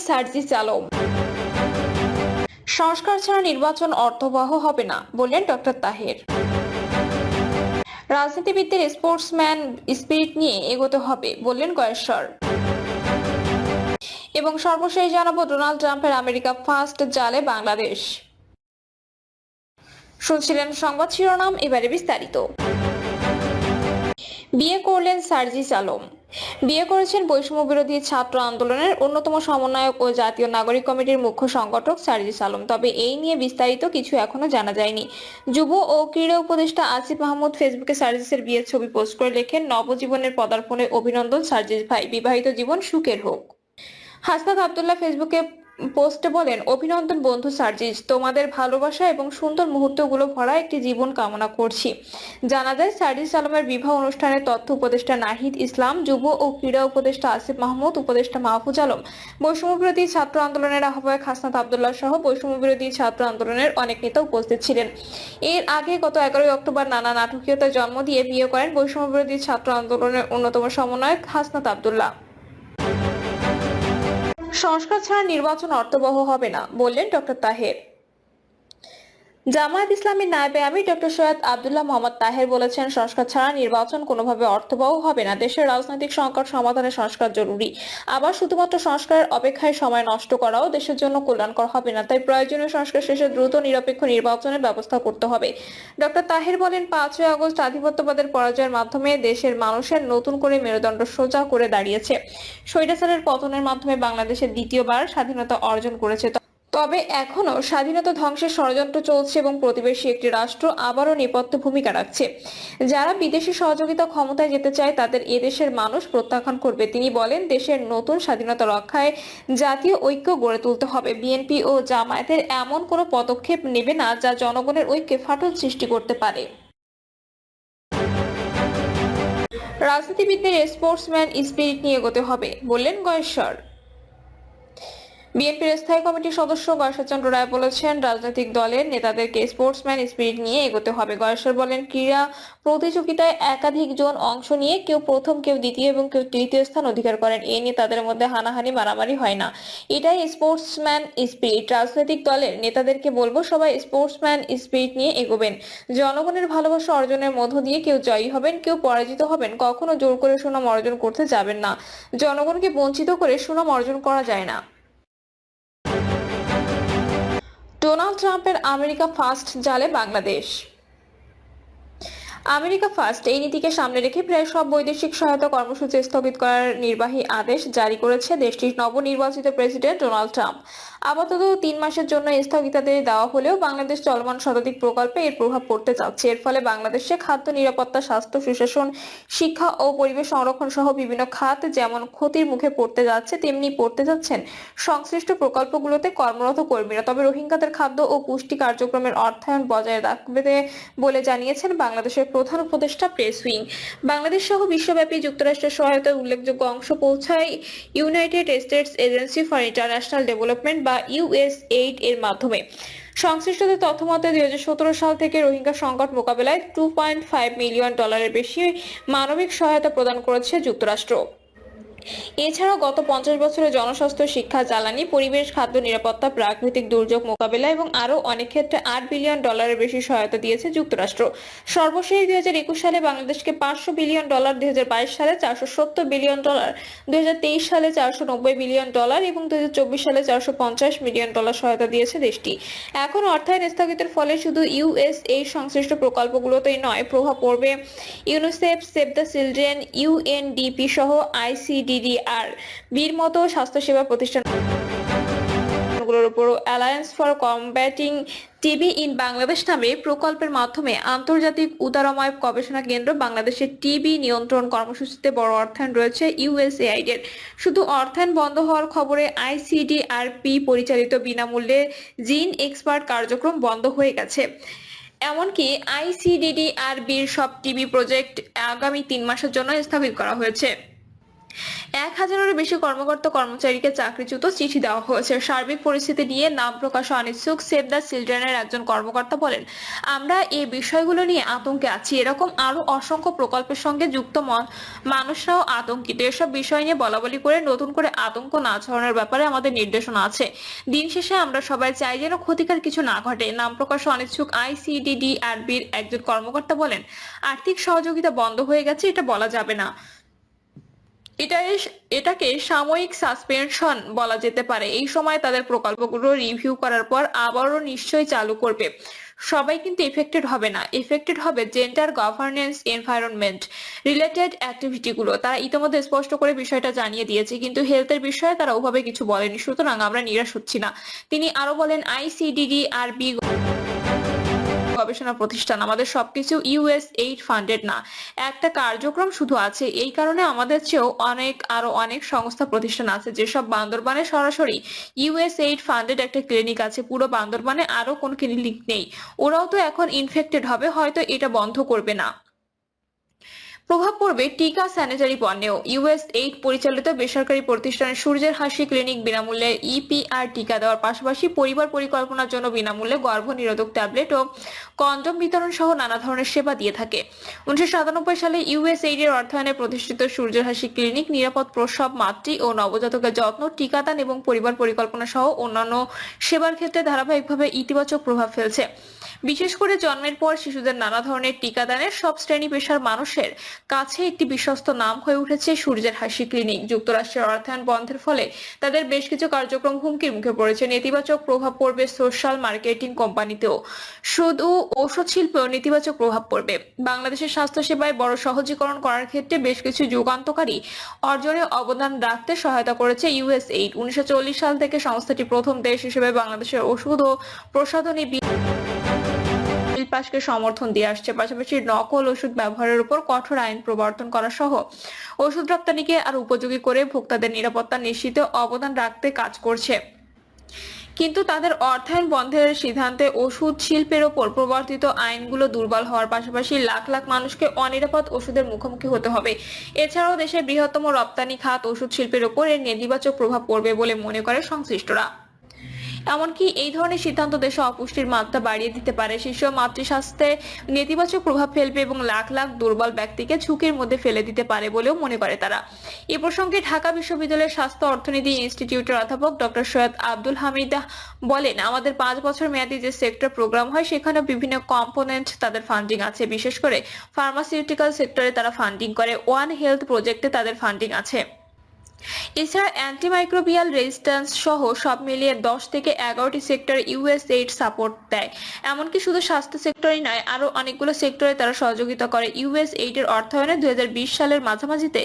সার্জিস আলম। সংস্কার ছাড়া নির্বাচন অর্থবহ হবে না বললেন ডক্টর তাহের। রাজনীতিবিদদের স্পোর্টসম্যান স্পিরিট নিয়ে এগোতে হবে বললেন গয়েশ্বর। এবং সর্বশেষ জানাবো ডোনাল্ড ট্রাম্পের আমেরিকা ফার্স্ট জালে বাংলাদেশ। শুনছিলেন সংবাদ শিরোনাম, এবারে বিস্তারিত। বিয়ে করলেন সার্জিস আলম। বিয়ে করেছেন বৈষম্য বিরোধী ছাত্র আন্দোলনের অন্যতম সমন্বয়ক ও জাতীয় নাগরিক কমিটির মুখ্য সংগঠক সার্জিস আলম। তবে এই নিয়ে বিস্তারিত কিছু এখনো জানা যায়নি। যুব ও ক্রীড়া উপদেষ্টা আসিফ মাহমুদ ফেসবুকে সার্জিসের বিয়ের ছবি পোস্ট করে লেখেন, নবজীবনের পদার্পণে অভিনন্দন সার্জিস ভাই, বিবাহিত জীবন সুখের হোক। হাসনাত আব্দুল্লাহ ফেসবুকে পোস্টে বলেন, অভিনন্দন বন্ধু সার্জিস, তোমাদের ভালোবাসা এবং সুন্দর মুহূর্তগুলো ভরা একটি জীবন কামনা করছি। জানা যায়, সার্জিস আলমের বিবাহ অনুষ্ঠানে তথ্য উপদেষ্টা নাহিদ ইসলাম, যুব ও ক্রীড়া উপদেষ্টা আসিফ মাহমুদ, উপদেষ্টা মাহফুজ আলম, বৈষম্য বিরোধী ছাত্র আন্দোলনের আহ্বায়ক হাসনাত আব্দুল্লাহ সহ বৈষম্য বিরোধী ছাত্র আন্দোলনের অনেক নেতা উপস্থিত ছিলেন। এর আগে গত 11 অক্টোবর নানা নাটকীয়তার জন্ম দিয়ে বিয়ে করেন বৈষম্য বিরোধী ছাত্র আন্দোলনের অন্যতম সমন্বয়ক হাসনাত আব্দুল্লাহ। সংস্কার ছাড়া নির্বাচন অর্থবহ হবে না বললেন ডক্টর তাহের। জামায়াত ইসলামীর নায়েবে আমির ডক্টর সৈয়দ আব্দুল্লাহ মোহাম্মদ তাহের বলেছেন, সংস্কার ছাড়া নির্বাচন কোনোভাবে অর্থবহ হবে না। দেশের রাজনৈতিক সংকট সমাধানে সংস্কার জরুরি। আবার শুধুমাত্র সংস্কারের অপেক্ষায় সময় নষ্ট করাও দেশের জন্য কল্যাণকর হবে না। তাই প্রয়োজনীয় সংস্কার শেষে দ্রুত নিরপেক্ষ নির্বাচনের ব্যবস্থা করতে হবে। ডক্টর তাহের বলেন, 5ই আগস্ট আধিপত্যবাদের পরাজয়ের মাধ্যমে দেশের মানুষের নতুন করে মেরুদণ্ড সোজা করে দাঁড়িয়েছে। স্বৈরাচারের পতনের মাধ্যমে বাংলাদেশের দ্বিতীয়বার স্বাধীনতা অর্জন করেছে। তবে এখনো স্বাধীনতা ধ্বংসের ষড়যন্ত্র চলছে এবং প্রতিবেশী একটি রাষ্ট্র আবারও নেপথ্যে ভূমিকা রাখছে। যারা বিদেশি সহযোগিতা ক্ষমতায় যেতে চায় তাদের এদেশের মানুষ প্রত্যাখ্যান করবে। তিনি বলেন, দেশের নতুন স্বাধীনতা রক্ষায় জাতীয় ঐক্য গড়ে তুলতে হবে। বিএনপি ও জামায়াতের এমন কোনো পদক্ষেপ নেবে না যা জনগণের ঐক্যে ফাটল সৃষ্টি করতে পারে। রাজনীতিবিদদের স্পোর্টসম্যান স্পিরিট নিয়ে এগোতে হবে বললেন গয়েশ্বর। বিএনপির স্থায়ী কমিটির সদস্য গয়েশ্বরচন্দ্র রায় বলেছেন, রাজনৈতিক দলের নেতাদেরকে স্পোর্টসম্যান স্পিরিট নিয়ে এগোতে হবে। গয়েশ্বর বলেন, ক্রীড়া প্রতিযোগিতায় একাধিক জন অংশ নিয়ে কেউ প্রথম, কেউ দ্বিতীয় এবং কেউ তৃতীয় স্থান অধিকার করেন। এ নিয়ে তাদের মধ্যে হানাহানি মারামারি হয় না। এটাই স্পোর্টসম্যান স্পিরিট। রাজনৈতিক দলের নেতাদেরকে বলবো, সবাই স্পোর্টসম্যান স্পিরিট নিয়ে এগোবেন। জনগণের ভালোবাসা অর্জনের মধ্য দিয়ে কেউ জয়ী হবেন, কেউ পরাজিত হবেন। কখনো জোর করে সুনাম অর্জন করতে যাবেন না। জনগণকে বঞ্চিত করে সুনাম অর্জন করা যায় না। ডোনাল্ড ট্রাম্পের আমেরিকা ফার্স্ট জালে বাংলাদেশ। আমেরিকা ফার্স্ট এই নীতিকে সামনে রেখে প্রায় সব বৈদেশিক সহায়তা কর্মসূচি স্থগিত করার নির্বাহী আদেশ জারি করেছে দেশটির নবনির্বাচিত প্রেসিডেন্ট ডোনাল্ড ট্রাম্প। আপাতত 3 মাসের জন্য স্থগিতাদেশ দেওয়া হলেও বাংলাদেশ চলমান শতাধিক প্রকল্পে এর প্রভাব পড়তে যাচ্ছে। এর ফলে বাংলাদেশে খাদ্য নিরাপত্তা, স্বাস্থ্য, সুশাসন, শিক্ষা ও পরিবেশ সংরক্ষণ সহ বিভিন্ন খাত যেমন ক্ষতির মুখে পড়তে যাচ্ছে, তেমনি পড়তে যাচ্ছেন সংশ্লিষ্ট প্রকল্পগুলোতে কর্মরত কর্মীরা। তবে রোহিঙ্গাদের খাদ্য ও পুষ্টি কার্যক্রমের অর্থায়ন বজায় রাখবে বলে জানিয়েছেন বাংলাদেশের প্রধান উপদেষ্টা প্রেস উইং। বাংলাদেশ সহ বিশ্বব্যাপী যুক্তরাষ্ট্রের সহায়তার উল্লেখযোগ্য অংশ পৌঁছায় United states agency for international development বা ইউএসএইড এর মাধ্যমে। সংশ্লিষ্টদের তথ্য মতে 2017 সাল থেকে রোহিঙ্গা সংকট মোকাবেলায় $2.5 মিলিয়ন বেশি মানবিক সহায়তা প্রদান করেছে যুক্তরাষ্ট্র। এছাড়াও গত 50 বছরে জনস্বাস্থ্য, শিক্ষা, জ্বালানি, পরিবেশ, খাদ্য নিরাপত্তা, প্রাকৃতিক দুর্যোগ মোকাবেলা এবং আরও অনেক ক্ষেত্রে $8 বিলিয়ন বেশি সহায়তা দিয়েছে যুক্তরাষ্ট্র। সর্বশেষ 2021 সালে বাংলাদেশকে $500 বিলিয়ন, 2022 সালে $470 বিলিয়ন, 2023 সালে $490 বিলিয়ন এবং 2024 সালে $450 মিলিয়ন সহায়তা দিয়েছে দেশটি। এখন অর্থায়ন স্থগিতের ফলে শুধু ইউএসএইড সংশ্লিষ্ট প্রকল্পগুলোতেই নয়, প্রভাব পড়বে UNICEF, save the children, UNDP সহ আইসিডিডিআর বির মতো স্বাস্থ্যসেবা প্রতিষ্ঠানগুলোর উপর। Alliance for combating TB in Bangladesh নামে প্রকল্পের মাধ্যমে আন্তর্জাতিক উদারময় গবেষণা কেন্দ্র বাংলাদেশের টিবি নিয়ন্ত্রণ কর্মসূচিতে বড় অর্থায়ন রয়েছে ইউএসএইড এর। শুধু অর্থায়ন বন্ধ হওয়ার খবরে আইসিডিআরপি পরিচালিত বিনামূল্যে জিন এক্সপার্ট কার্যক্রম বন্ধ হয়ে গেছে। এমনকি আইসিডিডিআরবির সব টিবি প্রজেক্ট আগামী 3 মাসের জন্য স্থগিত করা হয়েছে। 1000-এরও বেশি কর্মকর্তা কর্মচারীকে চাকরিচ্যুত চিঠি দেওয়া হয়েছে। সার্বিক পরিস্থিতি নিয়ে নাম প্রকাশে অনিচ্ছুক সেভ দ্য চিলড্রেনের একজন কর্মকর্তা বলেন, আমরা এই বিষয়গুলো নিয়ে আতঙ্কে আছি। এরকম আরো অসংখ্য প্রকল্পের সঙ্গে যুক্ত মানুষরাও আতঙ্কিত। এসব বিষয় নিয়ে বলাবলি করে নতুন করে আতঙ্ক না ছড়ানোর ব্যাপারে আমাদের নির্দেশনা আছে। দিন শেষে আমরা সবাই চাই যেন ক্ষতিকর কিছু না ঘটে। নাম প্রকাশে অনিচ্ছুক আইসিডিডিআরবির একজন কর্মকর্তা বলেন, আর্থিক সহযোগিতা বন্ধ হয়ে গেছে এটা বলা যাবে না। এটাকে সাময়িক সাসপেনশন বলা যেতে পারে। এই সময় তাদের প্রকল্পগুলো রিভিউ করার পর আবারও নিশ্চয়ই চালু করবে। সবাই কিন্তু এফেক্টেড হবে না, এফেক্টেড হবে জেন্ডার গভর্নেন্স এনভায়রনমেন্ট রিলেটেড অ্যাক্টিভিটিগুলো। তারা ইতিমধ্যে স্পষ্ট করে বিষয়টা জানিয়ে দিয়েছে, কিন্তু হেলথের বিষয়ে তারা ওভাবে কিছু বলেনি। সুতরাং আমরা নিরাশ হচ্ছি না। তিনি আরো বলেন, আইসিডিডিআরবি গবেষণা প্রতিষ্ঠান, আমাদের সবকিছু ইউএসএইড ফান্ডেড না। একটা কার্যক্রম শুধু আছে। এই কারণে আমাদের চেয়েও আরো অনেক সংস্থা প্রতিষ্ঠান আছে যেসব বান্দরবানে সরাসরি ইউএসএইড ফান্ডেড একটা ক্লিনিক আছে। পুরো বান্দরবানে আরো কোন ক্লিনিক নেই। ওরাও তো এখন ইনফেক্টেড হবে, হয়তো এটা বন্ধ করবে না। প্রভাব পড়বে টিকা স্যানিটারি পণ্যেও। ইউএসএইড পরিচালিত বেসরকারি প্রতিষ্ঠান সূর্যের হাসি ক্লিনিক বিনামূল্যে ইপিআর টিকা দেওয়ার পাশাপাশি পরিবার পরিকল্পনার জন্য বিনামূল্যে গর্ভনিরোধক ট্যাবলেট ও কন্ডম বিতরণ সহ নানা ধরনের সেবা দিয়ে থাকে। 1997 সালে ইউএসএইড এর অর্থায়নে প্রতিষ্ঠিত সূর্যের হাসি ক্লিনিক নিরাপদ প্রসব, মাতৃ ও নবজাতকের যত্ন, টিকাদান এবং পরিবার পরিকল্পনা সহ অন্যান্য সেবার ক্ষেত্রে ধারাবাহিকভাবে ইতিবাচক প্রভাব ফেলছে। বিশেষ করে জন্মের পর শিশুদের নানা ধরনের টিকাদানের সব শ্রেণী পেশার মানুষের কাছে একটি বিশ্বস্ত নাম হয়ে উঠেছে সূর্যের হাসি ক্লিনিক। যুক্তরাষ্ট্রের অর্থায়ন বন্ধের ফলে তাদের বেশ কিছু কার্যক্রম হুমকির মুখে পড়েছে। নেতিবাচক প্রভাব পড়বে সোশ্যাল মার্কেটিং কোম্পানিতেও, শুধু ঔষধ শিল্পেও নেতিবাচক প্রভাব পড়বে। বাংলাদেশের স্বাস্থ্য সেবায় বড় সহজীকরণ করার ক্ষেত্রে বেশ কিছু যুগান্তকারী অর্জনে অবদান রাখতে সহায়তা করেছে ইউএসএইড। 1940 সাল থেকে সংস্থাটি প্রথম দেশ হিসেবে বাংলাদেশের ওষুধ ও প্রসাধনী পাশকে সমর্থন দিয়ে আসছে। পাশাপাশি নকল ওষুধ ব্যবহারের উপর কঠোর আইন প্রবর্তন করা সহ ওষুধ রপ্তানিকে আরো উপযোগী করে ভোক্তাদের নিরাপত্তা নিশ্চিতে অবদান রাখতে কাজ করছে। কিন্তু তাদের অর্থায়ন বন্ধের সিদ্ধান্তে ওষুধ শিল্পের ওপর প্রবর্তিত আইনগুলো দুর্বল হওয়ার পাশাপাশি লাখ লাখ মানুষকে অনিরাপদ ওষুধের মুখোমুখি হতে হবে। এছাড়াও দেশের বৃহত্তম রপ্তানি খাত ওষুধ শিল্পের ওপর এর নেতিবাচক প্রভাব পড়বে বলে মনে করে সংশ্লিষ্টরা। এমনকি এই ধরনের সিদ্ধান্ত দেশে অপুষ্টির মাত্রা বাড়িয়ে দিতে পারে, শিশু ও মাতৃস্বাস্থ্যে নেতিবাচক প্রভাব ফেলবে এবং লাখ লাখ দুর্বল ব্যক্তিকে ঝুঁকির মধ্যে ফেলে দিতে পারে বলেও মনে করে তারা। এ প্রসঙ্গে ঢাকা বিশ্ববিদ্যালয়ের স্বাস্থ্য অর্থনীতি ইনস্টিটিউটের অধ্যাপক ডক্টর সৈয়দ আব্দুল হামিদ বলেন, আমাদের 5 বছর মেয়াদী যে সেক্টর প্রোগ্রাম হয় সেখানে বিভিন্ন কম্পোনেন্ট তাদের ফান্ডিং আছে। বিশেষ করে ফার্মাসিউটিক্যাল সেক্টরে তারা ফান্ডিং করে, ওয়ান হেলথ প্রজেক্টে তাদের ফান্ডিং আছে। এছাড়া অ্যান্টিমাইক্রোবিয়াল রেজিস্ট্যান্স সহ সব মিলিয়ে 10 থেকে 11টি সেক্টর ইউএসএইড সাপোর্ট দেয়। এমনকি শুধু স্বাস্থ্য সেক্টরই নয়, আরো অনেকগুলো সেক্টরে তারা সহযোগিতা করে। ইউএসএইড এর অর্থায়নে 2020 সালের মাঝামাঝিতে